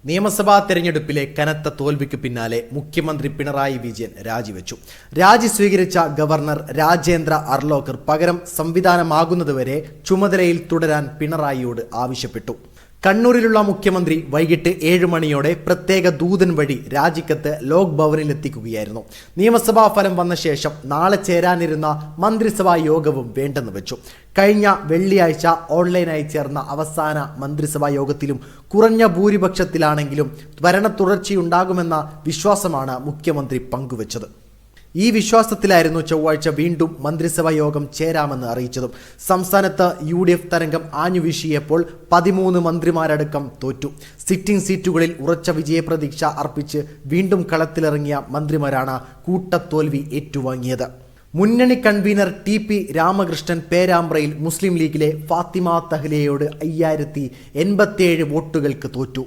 നിയമസഭാ തെരഞ്ഞെടുപ്പിലെ കനത്ത തോൽവിക്ക് പിന്നാലെ മുഖ്യമന്ത്രി പിണറായി വിജയൻ രാജിവെച്ചു. രാജി സ്വീകരിച്ച ഗവർണർ രാജേന്ദ്ര അർലോക്കർ പകരം സംവിധാനമാകുന്നതുവരെ ചുമതലയിൽ തുടരാൻ പിണറായിയോട് ആവശ്യപ്പെട്ടു. കണ്ണൂരിലുള്ള മുഖ്യമന്ത്രി വൈകിട്ട് 7 മണിയോടെ പ്രത്യേക ദൂതൻ വഴി രാജിക്കത്ത് ലോക് ഭവനിലെത്തിക്കുകയായിരുന്നു. നിയമസഭാ ഫലം വന്ന ശേഷം നാളെ ചേരാനിരുന്ന മന്ത്രിസഭാ യോഗവും വേണ്ടെന്ന് വെച്ചു. കഴിഞ്ഞ വെള്ളിയാഴ്ച ഓൺലൈനായി ചേർന്ന അവസാന മന്ത്രിസഭാ യോഗത്തിലും കുറഞ്ഞ ഭൂരിപക്ഷത്തിലാണെങ്കിലും ഭരണ തുടർച്ചയുണ്ടാകുമെന്ന വിശ്വാസമാണ് മുഖ്യമന്ത്രി പങ്കുവച്ചത്. ഈ വിശ്വാസത്തിലായിരുന്നു ചൊവ്വാഴ്ച വീണ്ടും മന്ത്രിസഭാ യോഗം ചേരാമെന്ന് അറിയിച്ചതും. സംസ്ഥാനത്ത് UDF തരംഗം ആഞ്ഞുവീശിയപ്പോൾ 13 മന്ത്രിമാരടക്കം തോറ്റു. സിറ്റിംഗ് സീറ്റുകളിൽ ഉറച്ച വിജയപ്രതീക്ഷ അർപ്പിച്ച് വീണ്ടും കളത്തിലിറങ്ങിയ മന്ത്രിമാരാണ് കൂട്ടത്തോൽവി ഏറ്റുവാങ്ങിയത്. മുന്നണി കൺവീനർ TP രാമകൃഷ്ണൻ പേരാമ്പ്രയിൽ മുസ്ലിം ലീഗിലെ ഫാത്തിമ തഹ്ലിയയോട് 5087 വോട്ടുകൾക്ക് തോറ്റു.